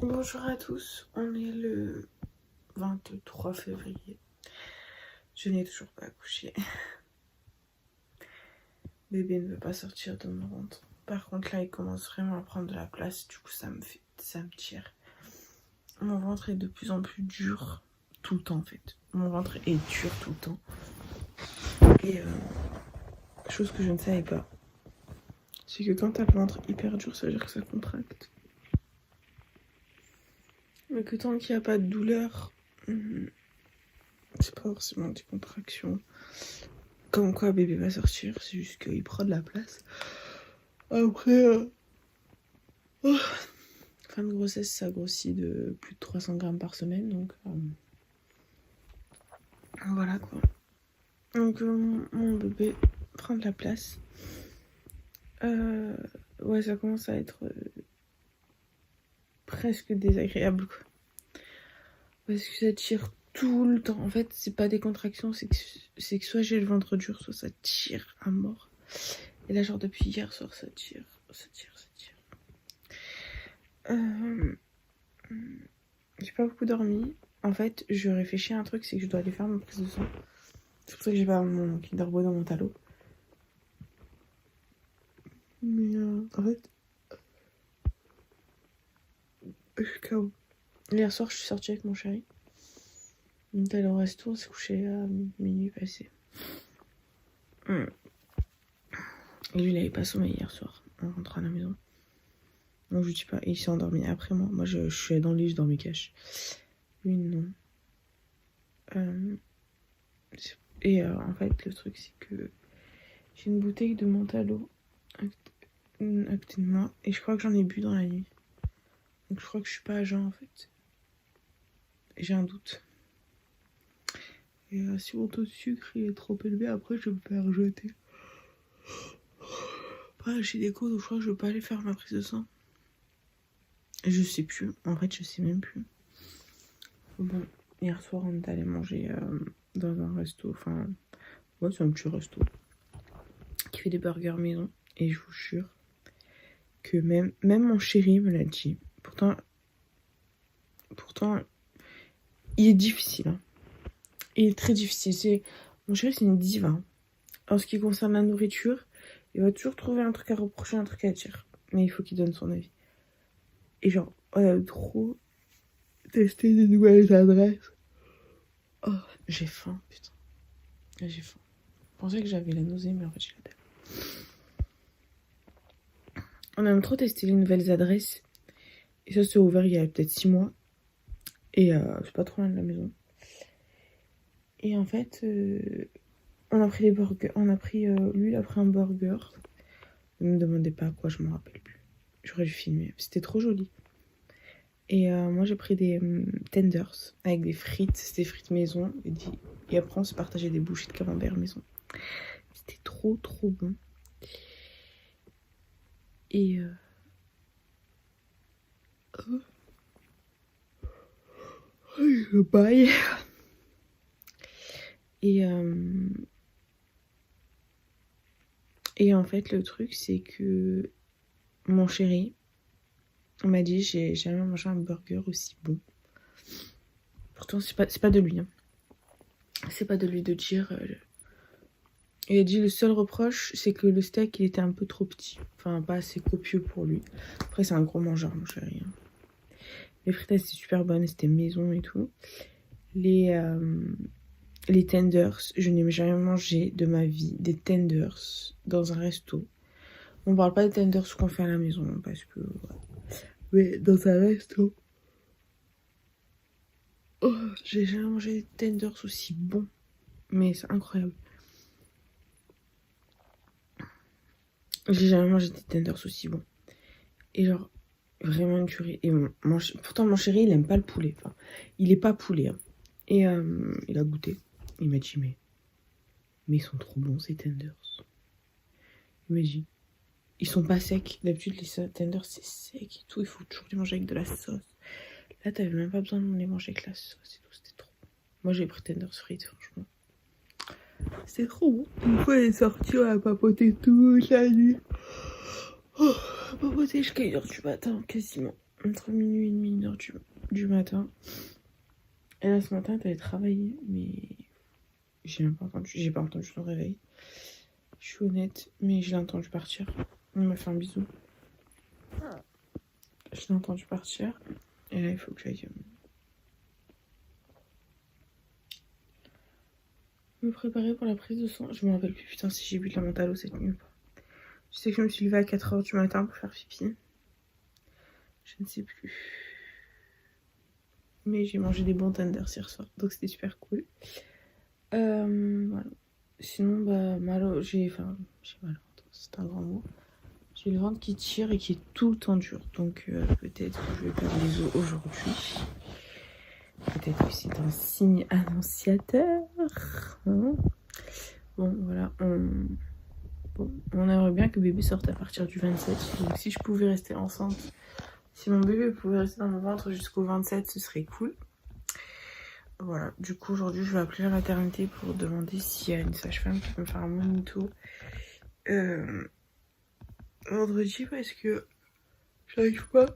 Bonjour à tous, on est le 23 février. Je n'ai toujours pas accouché. Bébé ne veut pas sortir de mon ventre. Par contre là il commence vraiment à prendre de la place, du coup ça me tire. Mon ventre est de plus en plus dur tout le temps en fait. Mon ventre est dur tout le temps. Et chose que je ne savais pas, c'est que quand t'as le ventre hyper dur, ça veut dire que ça contracte. Mais que tant qu'il n'y a pas de douleur, c'est pas forcément des contractions. Comme quoi bébé va sortir, c'est juste qu'il prend de la place. Après, fin de grossesse, ça grossit de plus de 300 grammes par semaine, donc voilà quoi. Donc mon bébé prend de la place. Ouais, ça commence à être presque désagréable quoi. Parce que ça tire tout le temps. En fait, c'est pas des contractions, c'est que soit j'ai le ventre dur, soit ça tire à mort. Et là, genre depuis hier soir, ça tire. J'ai pas beaucoup dormi. En fait, je réfléchis à un truc, c'est que je dois aller faire ma prise de sang. C'est pour ça que j'ai pas mon Kinder Bueno dans mon talon. Mais en fait, je suis KO. Hier soir, je suis sortie avec mon chéri. On est allé au resto, on s'est couché à minuit passé. Et lui, il avait pas sommeil hier soir, en rentrant à la maison. Donc je dis pas, il s'est endormi après moi. Moi, je suis dans le lit, je dormais cash. Lui, non. Et en fait, le truc, c'est que j'ai une bouteille de Mentalo à côté de moi. Et je crois que j'en ai bu dans la nuit. Donc je crois que je suis pas à jeun, en fait. Et j'ai un doute. Et si mon taux de sucre il est trop élevé, après, je vais me faire jeter. Après, j'ai des cours, donc je crois que je vais pas aller faire ma prise de sang. Et je sais plus. En fait, je sais même plus. Bon, hier soir, on est allé manger dans un resto. Enfin, ouais, c'est un petit resto qui fait des burgers maison. Et je vous jure que même mon chéri me l'a dit. Pourtant, il est difficile. Hein. Il est très difficile. Mon chéri, c'est une diva. En ce qui concerne la nourriture, il va toujours trouver un truc à reprocher, un truc à dire. Mais il faut qu'il donne son avis. Et genre, on a trop testé des nouvelles adresses. Oh, j'ai faim, putain. J'ai faim. Je pensais que j'avais la nausée, mais en fait, j'ai la dalle. On a même trop testé les nouvelles adresses. Et ça, c'est ouvert il y a peut-être 6 mois. Et c'est pas trop loin de la maison. Et en fait, on a pris des burgers. Lui, il a pris un burger. Ne me demandez pas à quoi, je m'en rappelle plus. J'aurais dû filmer. C'était trop joli. Et moi, j'ai pris des tenders avec des frites. C'était des frites maison. Et après, on se partageait des bouchées de camembert maison. C'était trop, trop bon. Et je baille. Et en fait, le truc, c'est que mon chéri m'a dit j'ai jamais mangé un burger aussi bon. Pourtant, c'est pas de lui. Hein. C'est pas de lui de dire. Il a dit le seul reproche, c'est que le steak, il était un peu trop petit. Enfin, pas assez copieux pour lui. Après, c'est un gros mangeur, mon chéri. Hein. Les frites, c'était super bonnes, c'était maison et tout. Les tenders, je n'ai jamais mangé de ma vie des tenders dans un resto. On parle pas des tenders qu'on fait à la maison, parce que... Ouais. Mais dans un resto... Oh, j'ai jamais mangé des tenders aussi bons. Mais c'est incroyable. J'ai jamais mangé des tenders aussi bons. Et genre, vraiment une tuerie. Et pourtant, mon chéri, il aime pas le poulet. Enfin, il est pas poulet. Hein. Et il a goûté. Il m'a dit, mais ils sont trop bons, ces tenders. Il m'a dit, ils sont pas secs. D'habitude, les tenders, c'est sec et tout. Il faut toujours les manger avec de la sauce. Là, t'avais même pas besoin de les manger avec la sauce et tout. C'était trop bon. Moi, j'ai pris tenders frites, franchement. C'était trop bon. Une fois, elle est sortie, on a papoté toute la nuit. Oh, papoté jusqu'à 1h du matin, quasiment. entre minuit et demi, 1h du matin. Et là, ce matin, t'avais travaillé, mais j'ai pas entendu son réveil. Je suis honnête, mais je l'ai entendu partir. Il m'a fait un bisou. Je l'ai entendu partir. Et là, il faut que j'aille me préparer pour la prise de sang. Je me rappelle plus, putain, si j'ai bu de la menthe à l'eau cette nuit ou pas. Je sais que je me suis levée à 4h du matin pour faire pipi. Je ne sais plus. Mais j'ai mangé des bons tenders hier soir, donc c'était super cool. Voilà. Sinon, bah, mal au... j'ai mal au ventre, c'est un grand mot. J'ai le ventre qui tire et qui est tout le temps dur. Donc peut-être que je vais perdre les os aujourd'hui. Peut-être que c'est un signe annonciateur. Hein, bon, voilà. On aimerait bien que bébé sorte à partir du 27. Donc si je pouvais rester enceinte, si mon bébé pouvait rester dans mon ventre jusqu'au 27, ce serait cool. Voilà, du coup aujourd'hui je vais appeler la maternité pour demander s'il y a une sage-femme qui peut me faire un monito vendredi, parce que j'arrive pas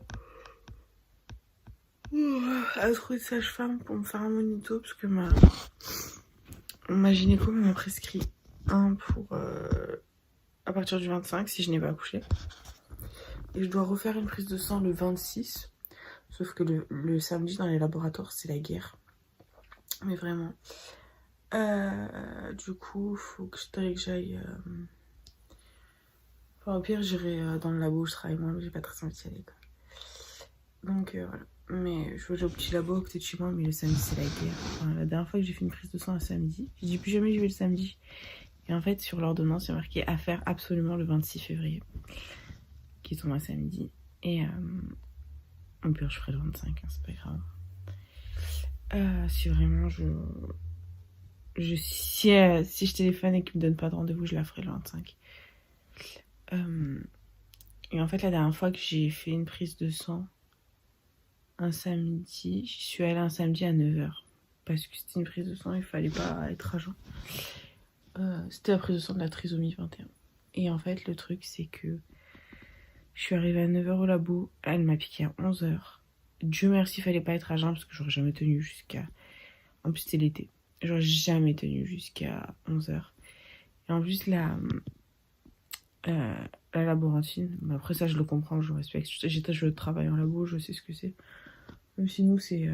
à trouver de sage-femme pour me faire un monito, parce que ma gynéco m'a prescrit un pour à partir du 25 si je n'ai pas accouché. Et je dois refaire une prise de sang le 26, sauf que le samedi dans les laboratoires c'est la guerre. Mais vraiment. Du coup, faut que j'aille. Enfin, au pire, j'irai dans le labo où je travaille moi, mais j'ai pas très envie d'y aller, quoi. Donc voilà. Mais je vais aller au petit labo à côté de chez moi, mais le samedi c'est la guerre. Enfin, la dernière fois que j'ai fait une prise de sang un samedi, j'ai dit plus jamais j'y vais le samedi. Et en fait, sur l'ordonnance, il y a marqué à faire absolument le 26 février, qui tombe un samedi. Et au pire, je ferai le 25, hein, c'est pas grave. Si vraiment si je téléphone et qu'ils me donnent pas de rendez-vous, je la ferai le 25. Et en fait, la dernière fois que j'ai fait une prise de sang un samedi, j'y suis allée un samedi à 9h. Parce que c'était une prise de sang, il fallait pas être à jeun. C'était la prise de sang de la trisomie 21. Et en fait, le truc, c'est que je suis arrivée à 9h au labo, elle m'a piqué à 11h. Dieu merci, il fallait pas être à jeun parce que j'aurais jamais tenu jusqu'à... En plus, c'était l'été. J'aurais jamais tenu jusqu'à 11h. Et en plus, la laborantine, mais après ça, je le comprends, je respecte. Je travaille en labo, je sais ce que c'est. Même si nous, c'était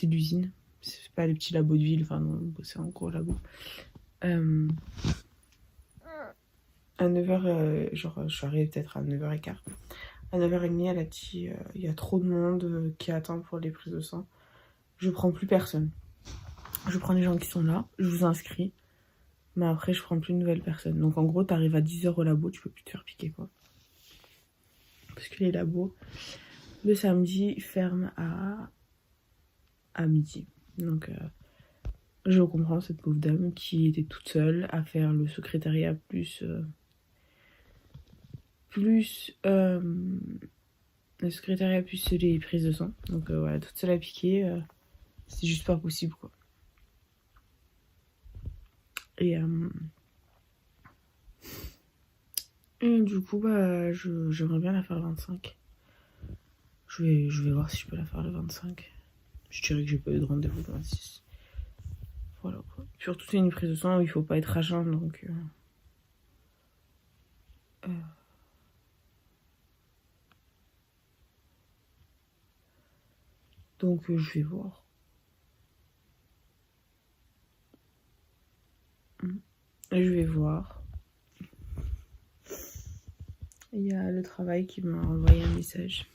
l'usine. C'est pas les petits labos de ville, enfin, non, c'est un gros labo. À 9h, genre, je suis arrivée peut-être à 9h15. À 9h30, elle a dit il y a trop de monde qui attend pour les prises de sang. Je prends plus personne. Je prends les gens qui sont là, je vous inscris. Mais après, je prends plus de nouvelles personnes. Donc en gros, t'arrives à 10h au labo, tu peux plus te faire piquer, quoi. Parce que les labos, le samedi, ferment à midi. Donc je comprends cette pauvre dame qui était toute seule à faire le secrétariat plus le secrétariat plus les prises de sang. Donc voilà, toute seule à piquer, c'est juste pas possible, quoi. Et du coup, bah, j'aimerais bien la faire le 25. Je vais voir si je peux la faire le 25. Je dirais que j'ai pas eu de rendez-vous le 26. Voilà, quoi. Surtout, c'est une prise de sang où il faut pas être à jeun, donc... Donc, je vais voir. Je vais voir. Il y a le travail qui m'a envoyé un message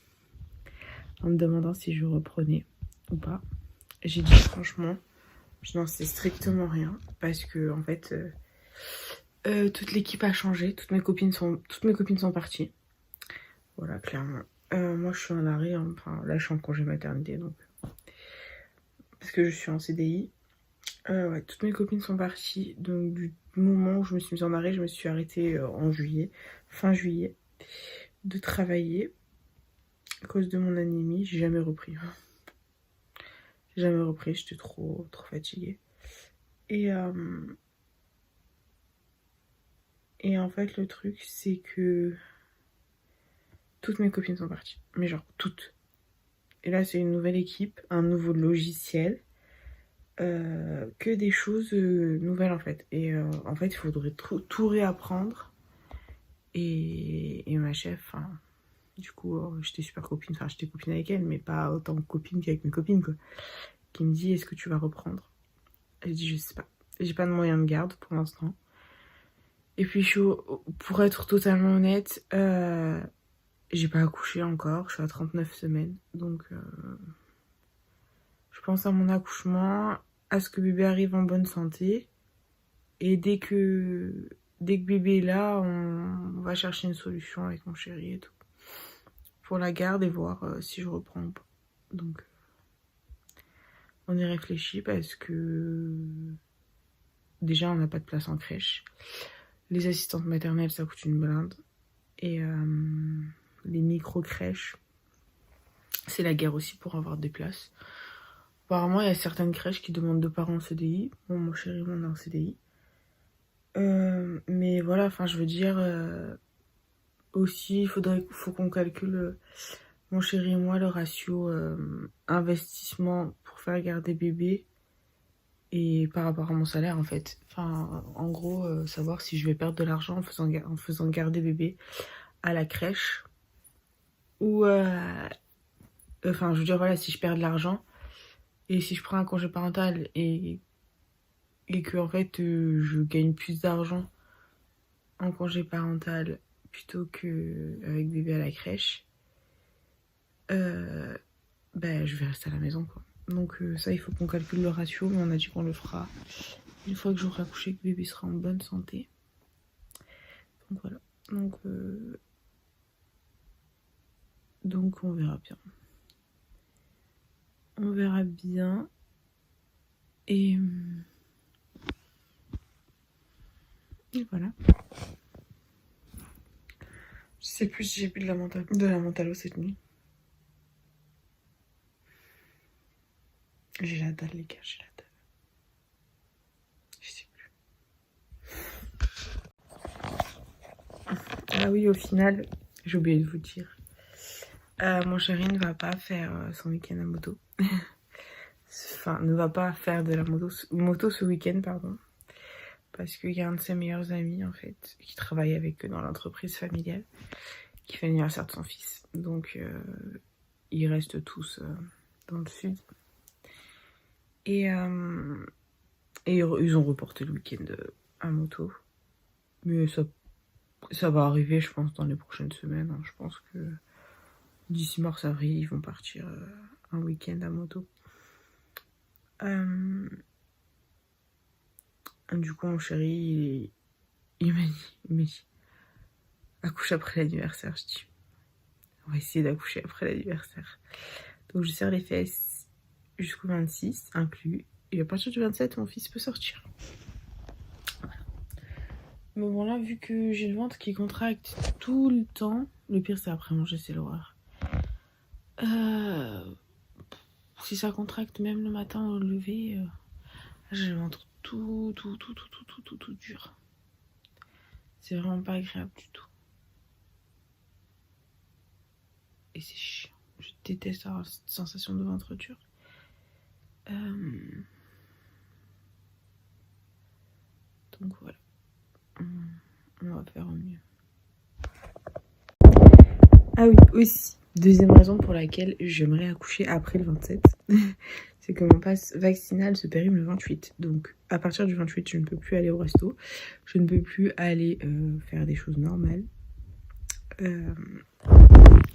en me demandant si je reprenais ou pas. J'ai dit franchement, je n'en sais strictement rien parce que en fait, toute l'équipe a changé. Toutes mes copines sont parties. Voilà, clairement. Moi, je suis en arrêt. Hein. Enfin, là, je suis en congé maternité, donc parce que je suis en CDI. Ouais, toutes mes copines sont parties. Donc du moment où je me suis mise en arrêt, je me suis arrêtée en juillet, fin juillet, de travailler. À cause de mon anémie, j'ai jamais repris. J'étais trop fatiguée. Et en fait, le truc, c'est que toutes mes copines sont parties. Mais genre, toutes. Et là, c'est une nouvelle équipe, un nouveau logiciel. Que des choses nouvelles, en fait. Et en fait, il faudrait tout réapprendre. Et ma chef, du coup, j'étais super copine. Enfin, j'étais copine avec elle, mais pas autant copine qu'avec mes copines, quoi. Qui me dit, est-ce que tu vas reprendre? J'ai dit, je sais pas. J'ai pas de moyen de garde pour l'instant. Et puis, pour être totalement honnête, j'ai pas accouché encore. Je suis à 39 semaines. Donc, je pense à mon accouchement, à ce que bébé arrive en bonne santé. Et dès que bébé est là, on va chercher une solution avec mon chéri et tout. Pour la garde et voir si je reprends ou pas. Donc, on y réfléchit parce que déjà, on n'a pas de place en crèche. Les assistantes maternelles, ça coûte une blinde. Et les micro-crèches, c'est la guerre aussi pour avoir des places. Apparemment, il y a certaines crèches qui demandent 2 parents en CDI. Bon, mon chéri, on est en CDI. Mais voilà, je veux dire, aussi, faut qu'on calcule, mon chéri et moi, le ratio investissement pour faire garder bébé et par rapport à mon salaire, en fait. En gros, savoir si je vais perdre de l'argent en faisant garder bébé à la crèche ou... je veux dire, voilà, si je perds de l'argent et si je prends un congé parental et que, en fait, je gagne plus d'argent en congé parental plutôt qu'avec bébé à la crèche, je vais rester à la maison, quoi. Donc ça, il faut qu'on calcule le ratio, mais on a dit qu'on le fera une fois que j'aurai accouché, que bébé sera en bonne santé. Donc voilà. Donc on verra bien. On verra bien. Et voilà. Je sais plus si j'ai bu de la mentalo cette nuit. J'ai la dalle, les gars, j'ai la dalle. Je sais plus. Ah oui, au final, j'ai oublié de vous dire. Mon chéri ne va pas faire son week-end à moto. Ne va pas faire de la moto ce week-end, pardon. Parce qu'il y a un de ses meilleurs amis, en fait, qui travaille avec eux dans l'entreprise familiale, qui fait l'anniversaire de son fils. Donc, ils restent tous dans le sud. Et ils ont reporté le week-end à moto. Mais ça va arriver, je pense, dans les prochaines semaines. Hein. Je pense que d'ici mars-avril, ils vont partir un week-end à moto. Du coup, mon chéri, il m'a dit, accouche après l'anniversaire. Je dis, on va essayer d'accoucher après l'anniversaire. Donc, je serre les fesses jusqu'au 26, inclus. Et à partir du 27, mon fils peut sortir. Voilà. Mais bon, là, vu que j'ai le ventre qui contracte tout le temps, le pire, c'est après manger, c'est l'horreur. Si ça contracte même le matin au lever, j'ai le ventre tout dur. C'est vraiment pas agréable du tout. Et c'est chiant. Je déteste avoir cette sensation de ventre dur. Donc voilà. On va faire au mieux. Ah oui, aussi. Deuxième raison pour laquelle j'aimerais accoucher après le 27. C'est que mon passe vaccinal se périme le 28. Donc, à partir du 28, je ne peux plus aller au resto. Je ne peux plus aller faire des choses normales.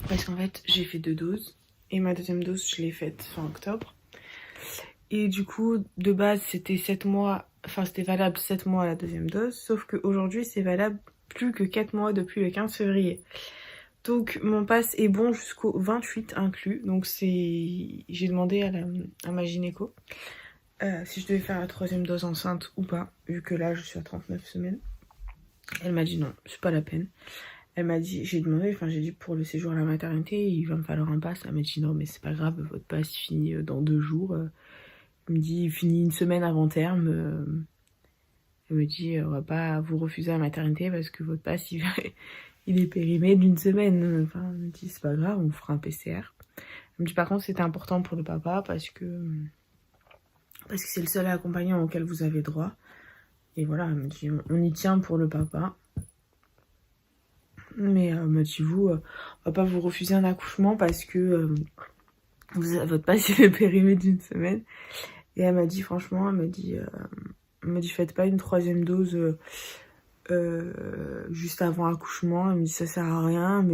Parce qu'en fait, j'ai fait 2 doses. Et ma deuxième dose, je l'ai faite fin octobre. Et du coup, de base, c'était 7 mois. C'était valable 7 mois la deuxième dose. Sauf qu'aujourd'hui, c'est valable plus que 4 mois depuis le 15 février. Donc mon pass est bon jusqu'au 28 inclus. Donc j'ai demandé à ma gynéco si je devais faire la 3e dose enceinte ou pas, vu que là je suis à 39 semaines. Elle m'a dit non, c'est pas la peine. Elle m'a dit, j'ai dit pour le séjour à la maternité, il va me falloir un pass. Elle m'a dit non mais c'est pas grave, votre pass finit dans 2 jours. Elle me dit il finit une semaine avant Elle me dit on va pas vous refuser à la maternité parce que votre pass il il est périmé d'une semaine. Enfin, elle me dit, c'est pas grave, on fera un PCR. Elle me dit, par contre, c'était important pour le papa parce que c'est le seul accompagnant auquel vous avez droit. Et voilà, elle me dit, on y tient pour le papa. Mais elle me dit, on va pas vous refuser un accouchement parce que votre patient est périmé d'une semaine. Et elle m'a dit, franchement, elle m'a dit, faites pas une 3e dose juste avant accouchement. Elle me dit, ça sert à rien. Elle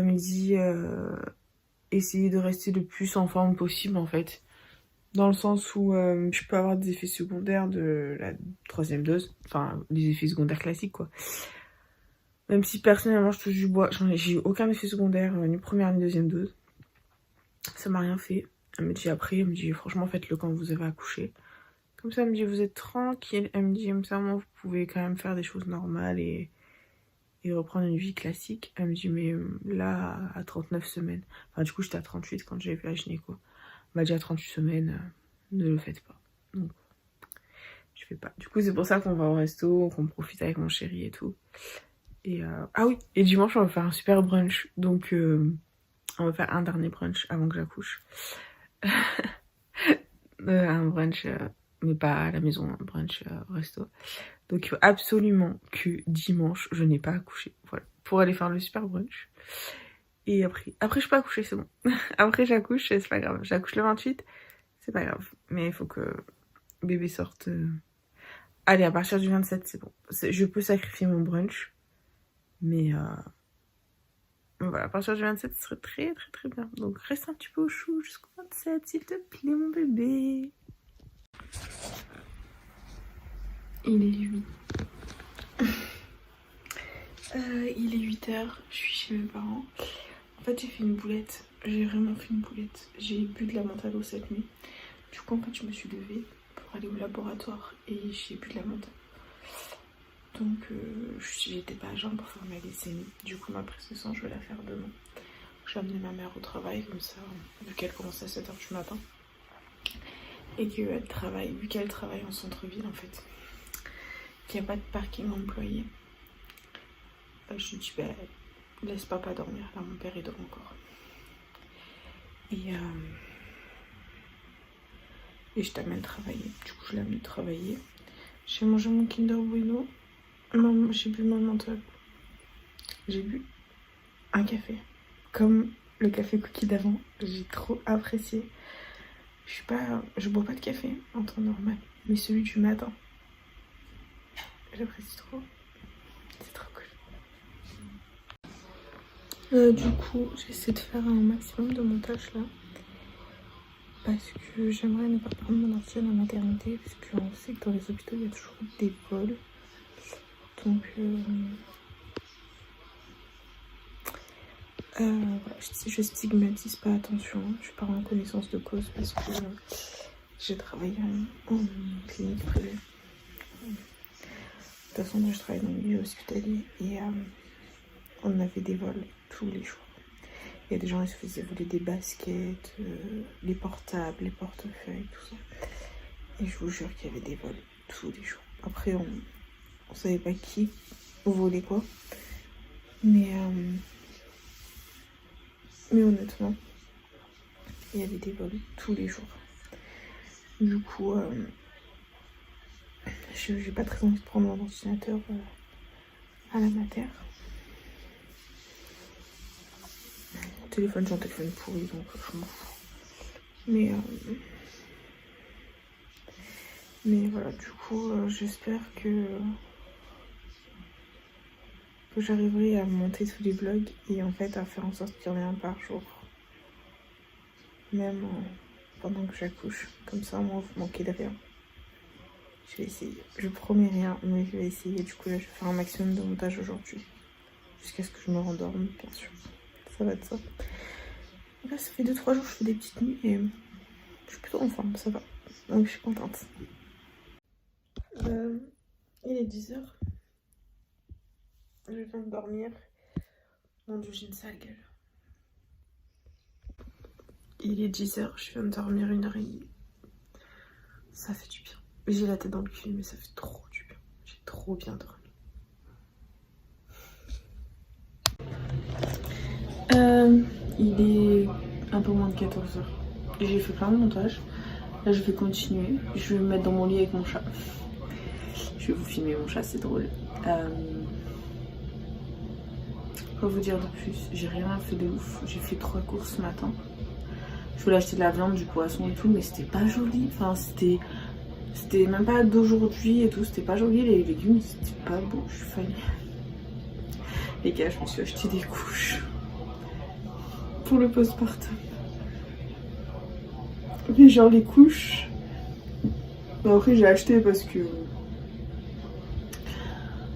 me dit, essayez de rester le plus en forme possible, en fait. Dans le sens où je peux avoir des effets secondaires de la 3e dose. Enfin, des effets secondaires classiques, quoi. Même si personnellement, je touche du bois, j'ai eu aucun effet secondaire, ni première ni 2e dose. Ça m'a rien fait. Elle me dit, franchement, faites-le quand vous avez accouché. Comme ça, elle me dit, vous êtes tranquille. Elle me dit, comme ça, moi, vous pouvez quand même faire des choses normales et reprendre une vie classique. Elle me dit, mais là, à 39 semaines, enfin, du coup, j'étais à 38 quand j'ai vu la gynéco. Elle m'a dit, à 38 semaines, ne le faites pas. Donc, je fais pas. Du coup, c'est pour ça qu'on va au resto, qu'on profite avec mon chéri et tout. Et ah oui, et dimanche, on va faire un super brunch. Donc, on va faire un dernier brunch avant que j'accouche. Un brunch, mais pas à la maison, un brunch au resto. Donc, il faut absolument que dimanche, je n'ai pas accouché. Voilà, pour aller faire le super brunch. Et après je peux accoucher, c'est bon. Après, j'accouche, c'est pas grave. J'accouche le 28, c'est pas grave. Mais il faut que bébé sorte. Allez, à partir du 27, c'est bon. Je peux sacrifier mon brunch. Mais voilà, à partir du 27, ce serait très très très bien. Donc reste un petit peu au chaud jusqu'au 27, s'il te plaît, mon bébé. Il est 8. Il est 8h, je suis chez mes parents. En fait, j'ai fait une boulette. J'ai vraiment fait une boulette. J'ai bu de la menthe à l'eau cette nuit. Du coup, en fait, je me suis levée pour aller au laboratoire et j'ai bu de la menthe. Donc, j'étais pas à jeun pour faire ma glycémie. Du coup, ma prise de sang, je vais la faire demain. J'ai amené ma mère au travail, comme ça, vu qu'elle commence à 7h du matin. Et qu'elle travaille, vu qu'elle travaille en centre-ville, en fait, qu'il n'y a pas de parking employé. Je lui dis, bah, laisse papa dormir. Là, mon père, il dort encore. Et je t'amène travailler. Du coup, je l'ai amené travailler. J'ai mangé mon Kinder Bueno. J'ai bu mon menthol. J'ai bu un café. Comme le café cookie d'avant. J'ai trop apprécié. Je bois pas de café en temps normal. Mais celui du matin, j'apprécie trop. C'est trop cool. Du coup, j'essaie de faire un maximum de montage là. Parce que j'aimerais ne pas prendre mon ordi à la maternité. Parce qu'on sait que dans les hôpitaux, il y a toujours des vols. Donc, voilà, je stigmatise pas, attention. Je pars en connaissance de cause parce que j'ai travaillé en clinique privée. De toute façon, moi, je travaille dans le milieu hospitalier et on avait des vols tous les jours. Il y a des gens qui se faisaient voler des baskets, les portables, les portefeuilles, tout ça. Et je vous jure qu'il y avait des vols tous les jours. Après, on savait pas qui volait quoi. Mais honnêtement, il y avait des vols tous les jours. Du coup, j'ai pas très envie de prendre mon ordinateur à la mater. Mon téléphone, j'ai un téléphone pourri, donc je m'en fous. Mais voilà, du coup, j'espère que j'arriverai à monter tous les vlogs et en fait à faire en sorte qu'il y en ait un par jour. Même pendant que j'accouche. Comme ça, moi, vous manquez de rien. Je vais essayer. Je promets rien, mais je vais essayer. Du coup, là, je vais faire un maximum de montage aujourd'hui. Jusqu'à ce que je me rendorme, bien sûr. Ça va être ça. Là, ça fait 2-3 jours que je fais des petites nuits et je suis plutôt en forme, ça va. Donc, je suis contente. Il est 10h. Je viens de dormir. Mon Dieu, j'ai une sale gueule. Il est 10h, je viens de dormir 1h30. Ça fait du bien. J'ai la tête dans le cul, mais ça fait trop du bien. J'ai trop bien dormi. Il est un peu moins de 14 heures. J'ai fait plein de montage. Là, je vais continuer. Je vais me mettre dans mon lit avec mon chat. Je vais vous filmer mon chat, c'est drôle. Quoi vous dire de plus? J'ai rien fait de ouf. J'ai fait 3 courses ce matin. Je voulais acheter de la viande, du poisson et tout, mais c'était pas joli. Enfin, c'était même pas d'aujourd'hui et tout. C'était pas joli. Les légumes, c'était pas beau. Je suis fanée. Les gars, je me suis acheté des couches pour le postpartum. Mais genre les couches. Bon, après, j'ai acheté parce que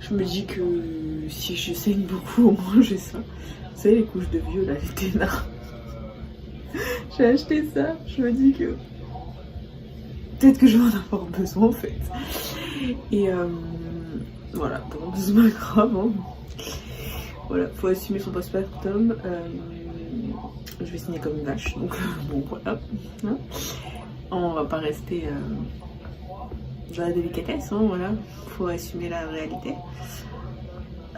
je me dis que si je saigne beaucoup, au moins j'ai ça. Vous savez, les couches de vieux, là, les ténards. J'ai acheté ça. Je me dis que peut-être que je vais en avoir besoin en fait. Et voilà, bon, c'est pas grave. Hein. Voilà, faut assumer son postpartum. Je vais signer comme une vache, donc bon, voilà. Hein, on va pas rester dans la délicatesse, hein, voilà. Faut assumer la réalité.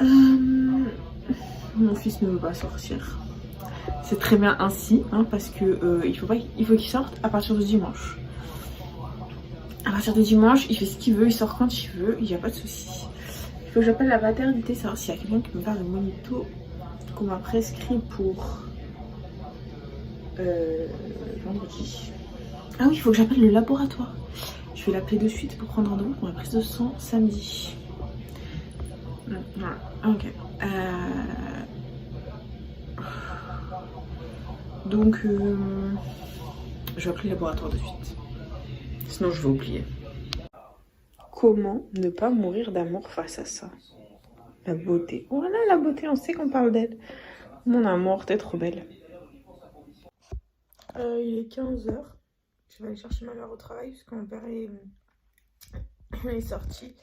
Mon fils ne veut pas sortir. C'est très bien ainsi, hein, parce que il faut qu'il sorte à partir de dimanche. À partir de dimanche, il fait ce qu'il veut, il sort quand il veut, il n'y a pas de souci. Il faut que j'appelle la maternité, savoir s'il y a quelqu'un qui me parle de monito qu'on m'a prescrit pour vendredi. Ah oui, il faut que j'appelle le laboratoire. Je vais l'appeler de suite pour prendre rendez-vous pour la prise de sang samedi. Voilà, ok. Donc, je vais appeler le laboratoire de suite. Sinon, je vais oublier. Comment ne pas mourir d'amour face à ça? La beauté. Voilà la beauté, on sait qu'on parle d'elle. Mon amour, t'es trop belle. Il est 15 h. Je vais aller chercher ma mère au travail parce que mon père est sorti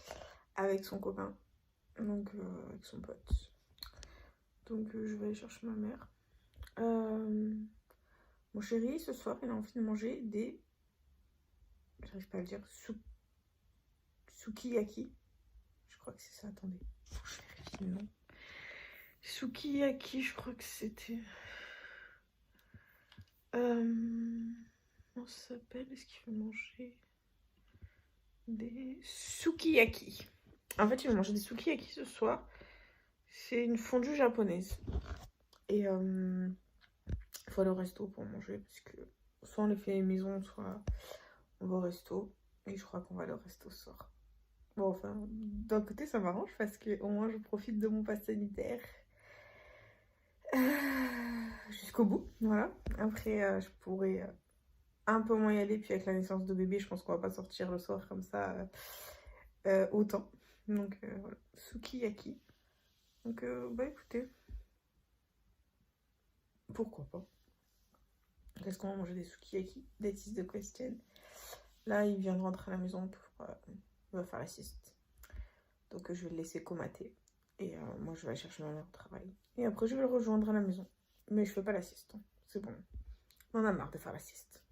avec son copain. Donc, avec son pote. Donc, je vais aller chercher ma mère. Mon chéri, ce soir, il a envie de manger des... J'arrive pas à le dire. Sukiyaki. Je crois que c'est ça, attendez. Je vérifie le nom. Sukiyaki, je crois que c'était... Comment ça s'appelle? Est-ce qu'il veut manger des sukiyaki? En fait, il veut manger des sukiyaki ce soir. C'est une fondue japonaise. Et il faut aller au resto pour manger parce que soit on les fait maison, soit on va au resto. Et je crois qu'on va aller au resto ce soir. Bon, enfin, d'un côté, ça m'arrange parce que au moins je profite de mon pass sanitaire jusqu'au bout. Voilà. Après, je pourrais un peu moins y aller. Puis avec la naissance de bébé, je pense qu'on va pas sortir le soir comme ça autant. Donc voilà, sukiyaki. Donc bah écoutez, pourquoi pas. Est-ce qu'on va manger des sukiyaki? That is the question. Là, il vient de rentrer à la maison pour il va faire la sieste. Donc je vais le laisser comater. Et moi, je vais aller chercher ma mère au travail. Et après, je vais le rejoindre à la maison. Mais je fais pas la sieste. Hein. C'est bon. On en a marre de faire la sieste.